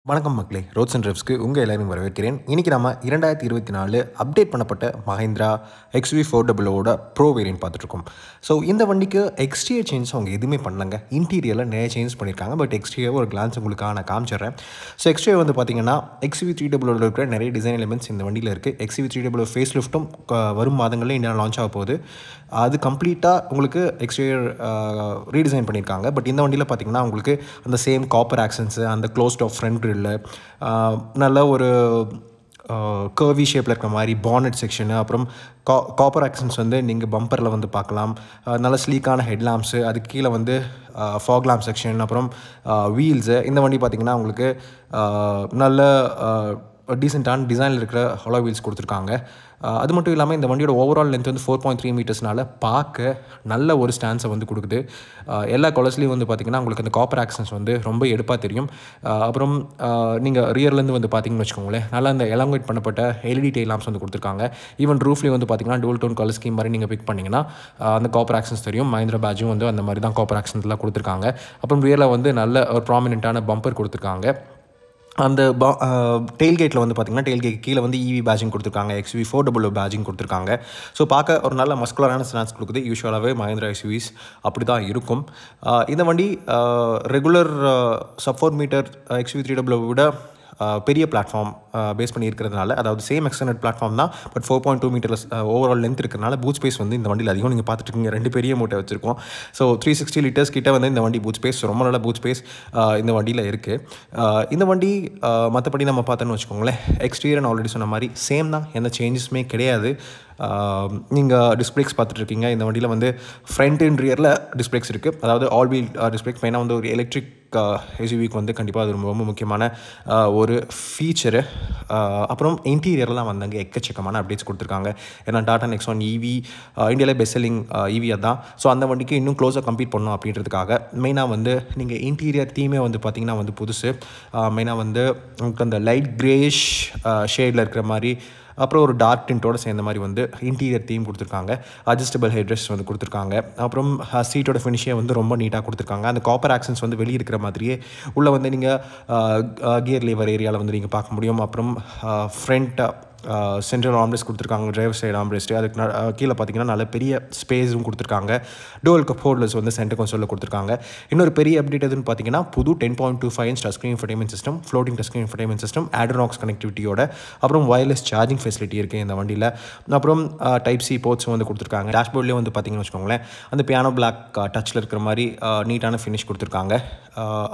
வணக்கம் மக்களே, roads and ட்ரிப்ஸ்க்கு உங்கள் எல்லாரையும் வரவேற்கிறேன். இன்றைக்கி நம்ம 2024 அப்டேட் பண்ணப்பட்ட மஹிந்திரா XUV400ஓட ப்ரோ வேரியன்ட் பார்த்துட்ருக்கோம். ஸோ இந்த வண்டிக்கு எக்ஸ்டீரியர் சேஞ்ச் அவங்க எதுவுமே பண்ணலங்க. இன்டீரியரில் நிறைய சேஞ்ச் பண்ணியிருக்காங்க. பட் எக்ஸ்டீரியர் ஒரு கிளான்ஸ் உங்களுக்கு நான் காமிச்சிடுறேன். ஸோ எக்ஸ்டீரியர் வந்து பார்த்தீங்கன்னா XUV300 இருக்கிற நிறைய டிசைன் எலிமெண்ட்ஸ் இந்த வண்டியில் இருக்குது. XUV300 ஃபேஸ் லிஃப்ட்டும் வரும் மாதங்களில் இந்தியாவில் லான்ச் ஆக போகுது. அது கம்ப்ளீட்டாக உங்களுக்கு எக்ஸ்டீரியர் ரீடிசைன் பண்ணியிருக்காங்க. பட் இந்த வண்டியில் பார்த்தீங்கன்னா உங்களுக்கு அந்த சேம் காப்பர் ஆக்சன்ஸு, அந்த க்ளோஸ்ட் ஆஃப் ஃப்ரண்ட் இல்லை நல்ல ஒரு கர்வி ஷேப்பில் இருக்கிற மாதிரி பானட் செக்ஷனு, அப்புறம் காப்பர் ஆக்சன்ஸ் வந்து நீங்கள் பம்பரில் வந்து பார்க்கலாம். நல்ல ஸ்லீக்கான ஹெட்லாம்ப்ஸு, அதுக்கு கீழே வந்து ஃபாக் லாம்ப் செக்ஷன், அப்புறம் வீல்ஸு. இந்த வண்டி பார்த்திங்கன்னா உங்களுக்கு நல்ல டீசெண்டான டிசைனில் இருக்கிற ஹாலோ வீல்ஸ் கொடுத்துருக்காங்க. அது மட்டும் இல்லாமல் இந்த வண்டியோட ஓவரால் லென்த் வந்து 4.3 மீட்டர்ஸ்னால பார்க்க நல்ல ஒரு ஸ்டான்ஸை வந்து கொடுக்குது. எல்லா கலர்ஸ்லேயும் வந்து பார்த்திங்கன்னா உங்களுக்கு அந்த காப்பர் ஆக்சன்ஸ் வந்து ரொம்ப எடுப்பாக தெரியும். அப்புறம் நீங்கள் ரியர்லேருந்து வந்து பார்த்திங்கன்னு வச்சுக்கோங்களேன், நல்லா அந்த எலாங்கேட் பண்ணப்பட்ட எல்இடி டெயில் லாம்ப்ஸ் வந்து கொடுத்துருக்காங்க. ஈவன் ரூஃப்லேயும் வந்து பார்த்திங்கன்னா டூல் டோன் கலர் ஸ்கீம் மாதிரி நீங்கள் பிக் பண்ணிங்கன்னா அந்த காப்பர் ஆக்சன்ஸ் தெரியும். மஹிந்திரா பேட்சும் வந்து அந்த மாதிரி தான் காப்பர் ஆக்சன்ஸ்லாம் கொடுத்துருக்காங்க. அப்புறம் ரியரில் வந்து நல்ல ஒரு ப்ராமினெண்ட்டான பம்பர் கொடுத்துருக்காங்க. அந்த டெயில்கேட்டில் வந்து பார்த்திங்கன்னா டெயில்கேட் கீழே வந்து EV பேட்ஜிங் கொடுத்துருக்காங்க, XUV400 பேட்ஜிங் கொடுத்துருக்காங்க. ஸோ பார்க்க ஒரு நல்ல மஸ்குலரான ஸ்டான்ஸ் கொடுக்குது. யூஸ்வலாகவே மஹிந்திரா SUVs அப்படி தான் இருக்கும். இந்த வண்டி ரெகுலர் sub-4 மீட்டர் XUV300 விட பெரிய பிளாட்ஃபார்ம் பேஸ் பண்ணி இருக்கிறதுனால, அதாவது சேம் எக்ஸ்டெண்டட் பிளாட்ஃபார்ம் தான், பட் 4.2 மீட்டர்ஸ் ஓவரால் லென்த் இருக்கிறதுனால பூட் ஸ்பேஸ் வந்து இந்த வண்டியில் அதிகம். நீங்கள் பார்த்துட்டு ரெண்டு பெரிய மூட்டை வச்சுருக்கோம். ஸோ 360 லிட்டர்ஸ் கிட்ட வந்து இந்த வண்டி பூட் ஸ்பேஸ், ரொம்ப நல்ல பூட் ஸ்பேஸ் இந்த வண்டியில் இருக்குது. இந்த வண்டி மற்றபடி நம்ம பார்த்தோன்னு வச்சுக்கோங்களேன், எக்ஸ்டீரியர் ஆல்ரெடி சொன்ன மாதிரி சேம் தான், எந்த சேஞ்சஸுமே கிடையாது. நீங்கள் டிஸ்பிளேக்ஸ் பார்த்துட்ருக்கீங்க. இந்த வண்டியில் வந்து ஃப்ரண்ட் அண்ட் ரியரில் டிஸ்பிளேக்ஸ் இருக்குது. அதாவது ஆல் வீல் டிஸ்பிளேக்ஸ். மெயினாக வந்து ஒரு எலக்ட்ரிக் SUVக்கு வந்து கண்டிப்பாக அது ரொம்ப முக்கியமான ஒரு ஃபீச்சரு. அப்புறம் இன்டீரியர்லாம் வந்தாங்க எக்கச்சக்கமான அப்டேட்ஸ் கொடுத்துருக்காங்க. ஏன்னா டாடா நெக்ஸான் EV இந்தியாவிலே பெஸ்ட் செல்லிங் EV அதான். ஸோ அந்த வண்டிக்கு இன்னும் க்ளோஸாக கம்பீட் பண்ணணும் அப்படின்றதுக்காக மெயினாக வந்து நீங்கள் இன்டீரியர் தீமே வந்து பார்த்திங்கன்னா வந்து புதுசு. மெயினாக வந்து உங்களுக்கு அந்த லைட் கிரேஷ் ஷேடில் இருக்கிற மாதிரி, அப்புறம் ஒரு டார்க் டின்ட்டோட சேர்ந்த மாதிரி வந்து இன்டீரியர் தீம் கொடுத்துருக்காங்க. அட்ஜஸ்டபிள் ஹெட்ரெஸ்ட் வந்து கொடுத்துருக்காங்க. அப்புறம் சீட்டோட ஃபினிஷே வந்து ரொம்ப நீட்டாக கொடுத்துருக்காங்க. அந்த காப்பர் ஆக்சன்ஸ் வந்து வெளியே இருக்கிற மாதிரியே உள்ளே வந்து நீங்கள் கியர் லிவர் ஏரியாவில் வந்து நீங்கள் பார்க்க முடியும். அப்புறம் ஃப்ரண்ட் சென்ட்ரல் ஆர்ம்ரெஸ்ட் கொடுத்துருக்காங்க, டிரைவர் சைடு ஆர்ம்ரெஸ்ட்டு. அதுக்கு கீழே பார்த்தீங்கன்னா நல்ல பெரிய ஸ்பேஸும் கொடுத்துருக்காங்க. டூவல் கப் ஹோல்டர்ஸ் வந்து சென்டர் கன்சோலில் கொடுத்துருக்காங்க. இன்னொரு பெரிய அப்டேட் எதுன்னு பார்த்தீங்கன்னா புது 10.25 inch touch screen infotainment system, floating touch screen infotainment system, AdrenoX கனெக்டிவிட்டியோட, அப்புறம் வயர்லெஸ் சார்ஜிங் ஃபெசிலிட்டி இருக்குது இந்த வண்டியில். அப்புறம் டைப் சி போர்ட்ஸும் வந்து கொடுத்துருக்காங்க. டேஷ்போர்ட்லேயே வந்து பார்த்தீங்கன்னு வச்சுக்கோங்களேன், அந்த பியானோ பிளாக் டச்சில் இருக்கிற மாதிரி நீட்டான ஃபினிஷ் கொடுத்துருக்காங்க.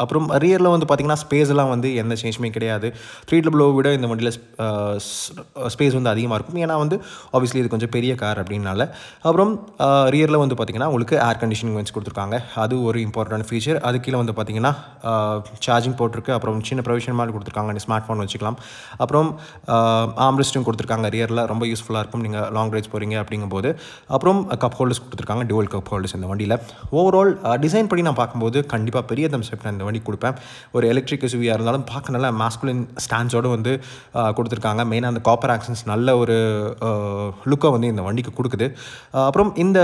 அப்புறம் ரியரில் வந்து பார்த்திங்கன்னா ஸ்பேஸ்லாம் வந்து எந்த சேஞ்சுமே கிடையாது. 300 விட இந்த வண்டியில் ஸ்பேஸ் வந்து அதிகமாக இருக்கும். ஏன்னா வந்து ஆப்வியஸ்லி இது கொஞ்சம் பெரிய கார் அப்படின்னால. அப்புறம் ரியரில் வந்து பார்த்திங்கன்னா உங்களுக்கு ஏர் கண்டிஷனிங் வச்சு கொடுத்துருக்காங்க. அது ஒரு இம்பார்ட்டன்ட் ஃபீச்சர். அது கீழே வந்து பார்த்திங்கன்னா சார்ஜிங் போர்ட், அப்புறம் சின்ன ப்ரொவிஷன் மாதிரி கொடுத்துருக்காங்க, ஸ்மார்ட் ஃபோன் வச்சுக்கலாம். அப்புறம் ஆர்ம்ரெஸ்ட்டும் கொடுத்துருக்காங்க. ரியரில் ரொம்ப யூஸ்ஃபுல்லாக இருக்கும் நீங்கள் லாங் ரைட்ஸ் போகிறீங்க அப்படிங்கும்போது. அப்புறம் கப் ஹோல்டர்ஸ் கொடுத்துருக்காங்க, டுவல் கப் ஹோல்டர்ஸ் இந்த வண்டியில். ஓவரால் டிசைன் படி நான் பார்க்கும்போது கண்டிப்பாக பெரிய தம்ஸ் அப் நான் இந்த வண்டி கொடுப்பேன். ஒரு எலக்ட்ரிக் SUV-யாக இருந்தாலும் பார்க்க நல்லா மாஸ்குலின் ஸ்டான்ஸோடு வந்து கொடுத்துருக்காங்க. மெயினாக அந்த காப்பர் ஆக்சன்ஸ் நல்ல ஒரு லுக்கை வந்து இந்த வண்டிக்கு கொடுக்குது. அப்புறம் இந்த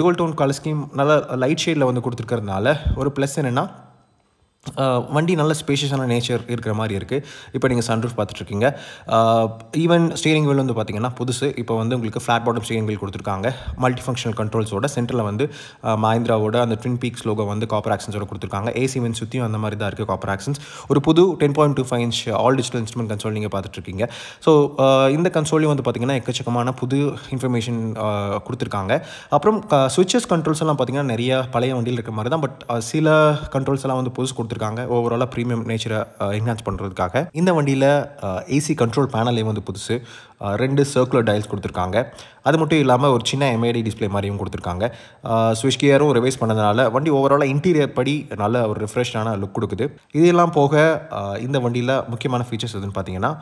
டுவல் டோன் கலர் ஸ்கீம் நல்ல லைட் ஷேடில் வந்து கொடுத்துருக்கிறதுனால ஒரு ப்ளஸ் என்னென்னா, வண்டி நல்ல ஸ்பேஷியஸான நேச்சர் இருக்கிற மாதிரி இருக்குது. இப்போ நீங்கள் சன்ரூஃப் பார்த்துட்ருக்கீங்க. ஈவன் ஸ்டீரிங் வீல் வந்து பார்த்திங்கன்னா புதுசு. இப்போ வந்து உங்களுக்கு ஃப்ளாட் பாட்டம் ஸ்டீரிங் வீல் கொடுத்துருக்காங்க. மல்டி ஃபங்க்ஷனல் கண்ட்ரோல்ஸோட சென்டரில் வந்து மஹிந்திராவோட அந்த ட்வின் பீக்ஸ் லோகோ வந்து காப்பர் ஆக்சன்ஸோட கொடுத்துருக்காங்க. ஏசி வென் சுற்றியும் அந்த மாதிரி தான் இருக்குது காப்பர் ஆக்சன்ஸ். ஒரு புது 10.25 inch all digital instrument console நீங்கள் பார்த்துட்ருக்கீங்க. ஸோ இந்த கன்சோலையும் வந்து பார்த்திங்கன்னா எக்கச்சக்கமான புது இன்ஃபர்மேஷன் கொடுத்துருக்காங்க. அப்புறம் சுவிச்சஸ் கண்ட்ரோல்ஸ் எல்லாம் பார்த்திங்கன்னா நிறைய பழைய வண்டியில் இருக்கிற மாதிரி தான். பட் சில கண்ட்ரோல்ஸ் எல்லாம் வந்து புதுசு கொடுத்துருக்காங்க ஓவராலாக ப்ரீமியம் நேச்சரை என்ஹான்ஸ் பண்ணுறதுக்காக. இந்த வண்டியில் ஏசி கண்ட்ரோல் பேனலே வந்து புதுசு. 2 சர்க்குலர் டயல்ஸ் கொடுத்துருக்காங்க. அது மட்டும் இல்லாமல் ஒரு சின்ன MID டிஸ்பிளே மாதிரியும் கொடுத்துருக்காங்க. ஸ்விட்ச் கியரும் ரிவைஸ் பண்ணதுனால வண்டி ஓவராலாக இன்டீரியர் படி நல்ல ஒரு ரிஃப்ரெஷ்டான லுக் கொடுக்குது. இதெல்லாம் போக இந்த வண்டியில் முக்கியமான ஃபீச்சர்ஸ் எதுன்னு பார்த்தீங்கன்னா,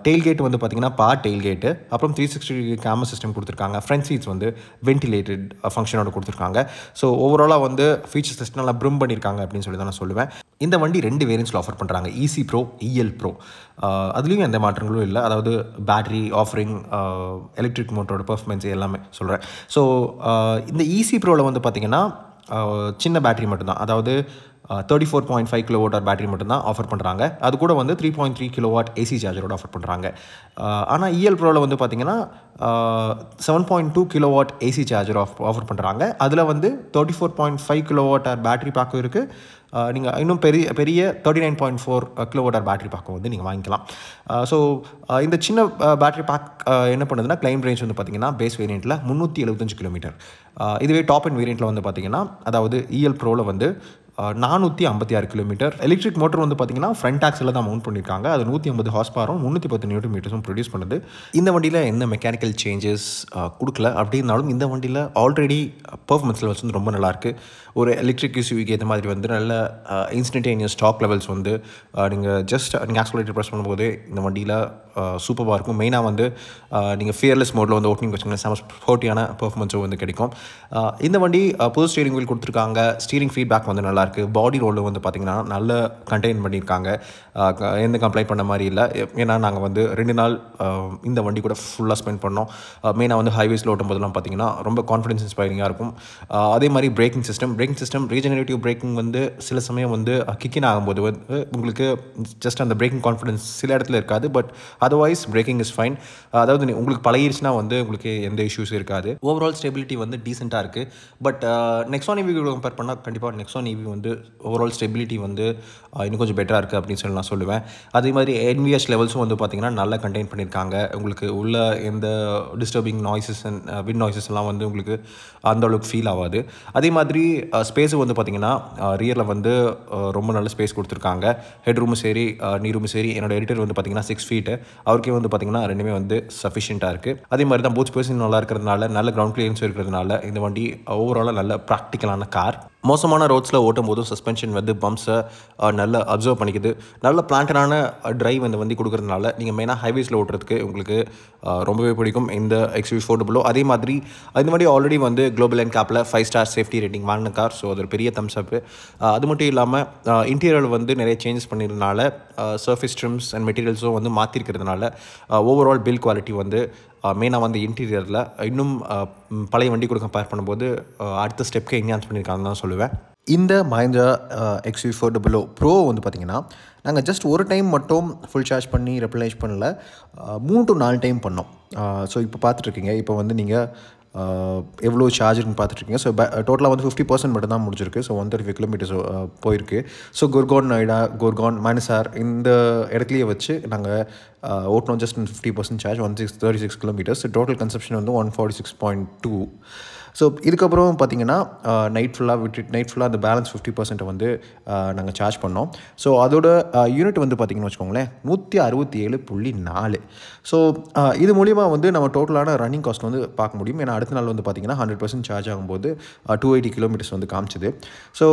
டெயில்கேட் வந்து பார்த்திங்கன்னா டெயில்கேட்டு, அப்புறம் 360 கேமரா சிஸ்டம் கொடுத்துருக்காங்க. ஃப்ரண்ட் சீட்ஸ் வந்து வென்டிலேட்டட் ஃபங்க்ஷனோட கொடுத்துருக்காங்க. ஸோ ஓவராலாக வந்து ஃபீச்சர்ஸ் டெஸ்ட் நல்லா ப்ரிம் பண்ணியிருக்காங்க அப்படின்னு சொல்லி தான் நான் சொல்லுவேன். இந்த வண்டி 2 வேரியன்ட்ஸில் ஆஃபர் பண்ணுறாங்க, EC Pro, EL Pro. அதுலேயும் எந்த மாற்றங்களும் இல்லை. அதாவது பேட்டரி ஆஃபரிங், எலக்ட்ரிக் மோட்டரோட பெர்ஃபார்மன்ஸ் எல்லாமே சொல்கிறேன். ஸோ இந்த EC Proவில் வந்து பார்த்திங்கன்னா சின்ன பேட்டரி மட்டும்தான். அதாவது 34.5 kWh பேட்டரி மட்டும்தான் ஆஃபர் பண்ணுறாங்க. அது கூட வந்து 3.3 kW ஏசி சார்ஜரோட ஆஃபர் பண்ணுறாங்க. ஆனால் EL Proவில் வந்து பார்த்தீங்கன்னா 7.2 kW ஏசி சார்ஜர் ஆஃபர் பண்ணுறாங்க. அதில் வந்து 34.5 kWh பேட்டரி பேக்கும் இருக்குது. நீங்கள் இன்னும் பெரிய 39.4 kWh பேட்டரி பேக்கும் வந்து நீங்கள் வாங்கிக்கலாம். ஸோ இந்த சின்ன பேட்டரி பேக் என்ன பண்ணுதுன்னா, கிளைம் ரேஞ்ச் வந்து பார்த்தீங்கன்னா பேஸ் வேரியண்ட்டில் 375 கிலோமீட்டர். இதுவே டாப் அண்ட் வேரியண்ட்டில் வந்து பார்த்தீங்கன்னா, அதாவது EL Proவில் வந்து 456 கிலோமீட்டர். எலக்ட்ரிக் மோட்டர் வந்து பார்த்தீங்கன்னா ஃப்ரண்ட் ஆக்ஸில் தான் மவுண்ட் பண்ணியிருக்காங்க. அது 150 ஹார்ஸ் பவரும் 310 நியூட்டன் மீட்டர்ஸும் ப்ரொடியூஸ் பண்ணுது. இந்த வண்டியில் எந்த மெக்கானிக்கல் சேஞ்சஸ் கொடுக்கல. அப்படின்னாலும் இந்த வண்டியில் ஆல்ரெடி பர்ஃபார்மன்ஸ் லெவல்ஸ் வந்து ரொம்ப நல்லாயிருக்கு. ஒரு எலக்ட்ரிக் SUVக்கு ஏற்ற மாதிரி வந்து நல்ல இன்ஸ்டன்டேனியஸ் ஸ்டாக் லெவல்ஸ் வந்து நீங்கள் ஆக்ஸலரேட்டர் ப்ரெஸ் பண்ணும்போது இந்த வண்டியில் சூப்பராக இருக்கும். மெயினாக வந்து நீங்கள் ஃபியர்லெஸ் மோடில் வந்து ஓட்டிங் வச்சுக்கோங்க, செம ஸ்போர்ட்டியான பர்ஃபார்மன்ஸும் வந்து கிடைக்கும். இந்த வண்டி புது ஸ்டீரிங் வீல் கொடுத்துருக்காங்க. ஸ்டீரிங் ஃபீட்பேக் வந்து நல்லாயிருக்கு. பாடி ரோலில் வந்து பார்த்திங்கன்னா நல்ல கண்டெயின் பண்ணியிருக்காங்க. எந்த கம்ப்ளைண்ட் பண்ண மாதிரி இல்லை. ஏன்னா நாங்கள் வந்து 2 நாள் இந்த வண்டி கூட ஃபுல்லாக ஸ்பெண்ட் பண்ணோம். மெயினாக வந்து ஹைவேஸில் ஓட்டும் போதெல்லாம் பார்த்திங்கன்னா ரொம்ப கான்ஃபிடன்ஸ் இன்ஸ்பைரிங்காக இருக்கும். அதே மாதிரி பிரேக்கிங் சிஸ்டம் ரீஜெனரேட்டிவ் பிரேக்கிங் வந்து சில சமயம் வந்து கிக்கின் ஆகும்போது வந்து உங்களுக்கு ஜஸ்ட் அந்த பிரேக்கிங் கான்ஃபிடன்ஸ் சில இடத்துல இருக்காது. But otherwise braking is fine. அதாவது உங்களுக்கு பழகிருச்சுன்னா வந்து உங்களுக்கு எந்த இஷ்யூஸ் இருக்காது. ஓவரால் ஸ்டெபிலிட்டி வந்து டீசெண்டாக இருக்குது. பட் நெக்ஸான் EV கம்பேர் பண்ணால் கண்டிப்பாக நெக்ஸான் EV வந்து ஓவரால் ஸ்டெபிலிட்டி வந்து இன்னும் கொஞ்சம் பெட்டராக இருக்குது அப்படின்னு சொல்லி நான் சொல்லுவேன். அதே மாதிரி NVH லெவல்ஸும் வந்து பார்த்திங்கன்னா நல்லா கண்டெயின் பண்ணியிருக்காங்க. உங்களுக்கு உள்ள எந்த disturbing noises and wind noises எல்லாம் வந்து உங்களுக்கு அந்தளவுக்கு ஃபீல் ஆகாது. அதே மாதிரி ஸ்பேஸும் வந்து பார்த்திங்கன்னா ரியரில் வந்து ரொம்ப நல்ல ஸ்பேஸ் கொடுத்துருக்காங்க. ஹெட் ரூமும் சரி நீ ரூமும் சரி. என்னோட எடிட்டர் வந்து பார்த்திங்கன்னா 6 feet. அவருக்கே வந்து பார்த்திங்கன்னா ரெண்டுமே வந்து சஃபிஷியண்ட்டாக இருக்குது. அதே மாதிரி தான் பூட் ஸ்பேஸும் நல்லா இருக்கிறதுனால, நல்ல கிரவுண்ட் கிளியரன்ஸும் இருக்கிறதுனால இந்த வண்டி ஓவராலாக நல்ல ப்ராக்டிக்கலான கார். மோசமான ரோட்ஸில் ஓட்டும் போதும் சஸ்பென்ஷன் வந்து பம்ப்ஸை நல்லா அப்சர்வ் பண்ணிக்குது. நல்ல பிளான்டடான டிரைவ் இந்த வண்டி கொடுக்குறதுனால நீங்கள் மெயினாக ஹைவேஸில் ஓட்டுறதுக்கு உங்களுக்கு ரொம்பவே பிடிக்கும் இந்த XUV400. அதே மாதிரி இந்த வண்டி ஆல்ரெடி வந்து குளோபல் என்கேப்பில் 5 ஸ்டார் சேஃப்டி ரேட்டிங் வாங்கின கார். ஸோ அது ஒரு பெரிய தம்ஸ் அப்பு. அது மட்டும் இல்லாமல் இன்டீரியரில் வந்து நிறைய சேஞ்சஸ் பண்ணியிருந்தனால சர்ஃபேஸ் ட்ரிம்ஸ் அண்ட் மெட்டீரியல்ஸும் வந்து மாற்றிருக்கிறதுனால ஓவரால் பில் குவாலிட்டி வந்து மெயினாக வந்து இன்டீரியரில் இன்னும் பழைய வண்டி கூட கம்பேர் பண்ணும்போது அடுத்த ஸ்டெப்க்கு என்ஹான்ஸ் பண்ணியிருக்காங்கன்னு தான் சொல்லுவேன். இந்த மஹிந்திரா XUV400 Pro வந்து பார்த்திங்கன்னா நாங்கள் ஜஸ்ட் ஒரு டைம் மட்டும் ஃபுல் சார்ஜ் பண்ணி ரெப்ளேஸ் பண்ணல, 3 to 4 டைம் பண்ணோம். ஸோ இப்போ பார்த்துட்ருக்கீங்க. இப்போ வந்து நீங்கள் எவ்வளோ சார்ஜர்னு பார்த்துட்ருக்கீங்க. ஸோ டோட்டலாக வந்து 50% மட்டும் தான் முடிஞ்சிருக்கு. ஸோ 135 கிலோமீட்டர்ஸ் போயிருக்கு. ஸோ குர்கான், நொய்டா, குர்கான், மனசார் இந்த இடத்துலையே வச்சு நாங்கள் ஓட்டினோம். Just 50% charge 36 kilometres. Total consumption வந்து 146.2. ஸோ இதுக்கப்புறம் பார்த்திங்கன்னா நைட் ஃபுல்லாக அந்த பேலன்ஸ் 50% வந்து நாங்கள் சார்ஜ் பண்ணோம். ஸோ அதோட யூனிட் வந்து பார்த்திங்கன்னு வச்சுக்கோங்களேன் 167.4. ஸோ இது மூலிமா வந்து நம்ம டோட்டலான ரன்னிங் காஸ்ட் வந்து பார்க்க முடியும். ஏன்னா அடுத்த நாள் வந்து பார்த்திங்கன்னா 100% சார்ஜ் ஆகும்போது 280 கிலோமீட்டர்ஸ் வந்து காமிச்சிது. ஸோ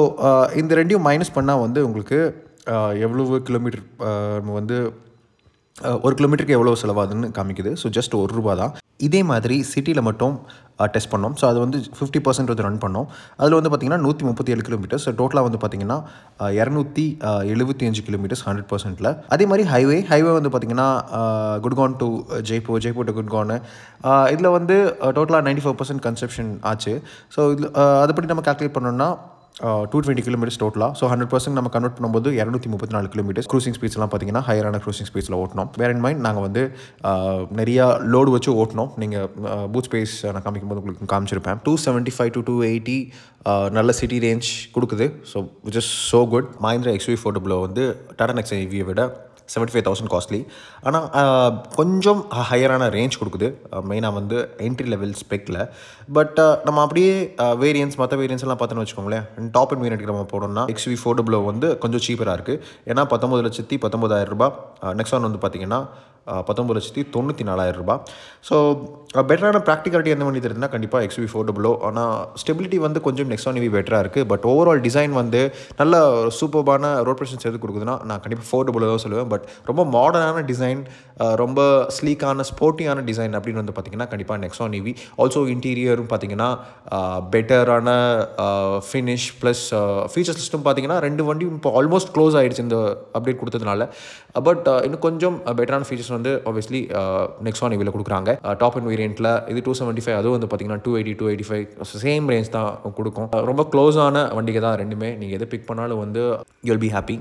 இந்த ரெண்டையும் மைனஸ் பண்ணால் வந்து உங்களுக்கு எவ்வளவு கிலோமீட்டர் வந்து 1 கிலோமீட்டருக்கு எவ்வளோ செலவாகுதுன்னு காமிக்குது. ஸோ ஜஸ்ட் ₹1 தான். இதே மாதிரி சிட்டியில் மட்டும் டெஸ்ட் பண்ணோம். ஸோ அது வந்து 50% வந்து ரன் பண்ணோம். அதில் வந்து பார்த்திங்கன்னா 137 கிலோமீட்டர்ஸ். ஸோ டோட்டலாக வந்து பார்த்திங்கன்னா 275 கிலோமீட்டர்ஸ் 100%ல். அதே மாதிரி ஹைவே வந்து பார்த்திங்கன்னா குட்கான் டு ஜெய்ப்பூர் டு குட்கான் இதில் வந்து டோட்டலாக 95% கன்சப்ஷன் ஆச்சு. ஸோ இதில் அதைப்படி நம்ம கால்குலேட் பண்ணோம்னா 220 கிலோமீட்டர்ஸ் டோட்டலாக. ஸோ 100% நம்ம கன்வெர்ட் பண்ணும்போது 234 கிலோமீட்டர்ஸ். க்ரூசிங் ஸ்பீட்ஸ்லாம் பார்த்திங்கன்னா ஹையரான க்ரூசிங் ஸ்பீட்ஸில் ஓட்டணும். வேர் இன் மைண்ட் நாங்கள் வந்து நிறையா லோடு வச்சு ஓட்டணும். நீங்கள் பூட் ஸ்பேஸ் நான் காமிக்கும் போது உங்களுக்கு காமிச்சிருப்பேன். 275 to 280 நல்ல சிட்டி ரேஞ்ச் கொடுக்குது. So which is so good. Mahindra XUV400 வந்து டாடா நெக்ஸான் EV விட 75,000 காஸ்ட்லி. ஆனால் கொஞ்சம் ஹையரான ரேஞ்ச் கொடுக்குது. மெயினாக வந்து என்ட்ரி லெவல் ஸ்பெக்கில். பட் நம்ம அப்படியே மற்ற வேரியன்ஸ்லாம் பார்த்தோன்னு வச்சுக்கோங்களேன். டாப் அண்ட் வேரியன்ட்க்கு நம்ம போனோம்னா XUV400 வந்து கொஞ்சம் சீப்பராக இருக்குது. ஏன்னா 19,19,000 நெக்ஸான் வந்து பார்த்திங்கன்னா 19,94,000. ஸோ பெட்டரான ப்ராக்டிகாலிட்டி எந்த வண்டி தெரியுதுன்னா கண்டிப்பாக XUV400. ஆனால் ஸ்டெபிலிட்டி வந்து கொஞ்சம் நெக்ஸான் EV பெட்டராக இருக்குது. பட் ஓவரால் டிசைன் வந்து நல்ல சூப்பர்பான ரோட் ப்ரெசன்ஸ் எது கொடுக்குதுன்னா நான் கண்டிப்பாக 400 தான் சொல்லுவேன். பட் ரொம்ப மாடர்னான டிசைன், ரொம்ப ஸ்லீக்கான ஸ்போர்ட்டியான டிசைன் அப்படின்னு வந்து பார்த்திங்கன்னா கண்டிப்பாக நெக்ஸான் EV. ஆல்சோ இன்டீரியரும் பார்த்திங்கன்னா பெட்டரான ஃபினிஷ் ப்ளஸ் ஃபீச்சர்ஸ் லிஸ்ட்டும் பார்த்திங்கன்னா 2 வண்டியும் இப்போ ஆல்மோஸ்ட் க்ளோஸ் ஆகிடுச்சு இந்த அப்டேட் கொடுத்ததுனால. பட் இன்னும் கொஞ்சம் பெட்டரான ஃபீச்சர்ஸ் ஃபீச்சர்ஸ் வந்து ஆப்வியஸ்லி நெக்ஸான் இதில் கொடுக்குறாங்க. டாப் அண்ட் வேரியண்ட்டில் இது 275, அதுவும் வந்து பார்த்தீங்கன்னா 280 285 சேம் ரேஞ்ச் தான் கொடுக்கும். ரொம்ப க்ளோஸான வண்டிகை தான் ரெண்டுமே. நீங்கள் எது பிக் பண்ணாலும் வந்து யூல் பி ஹாப்பி.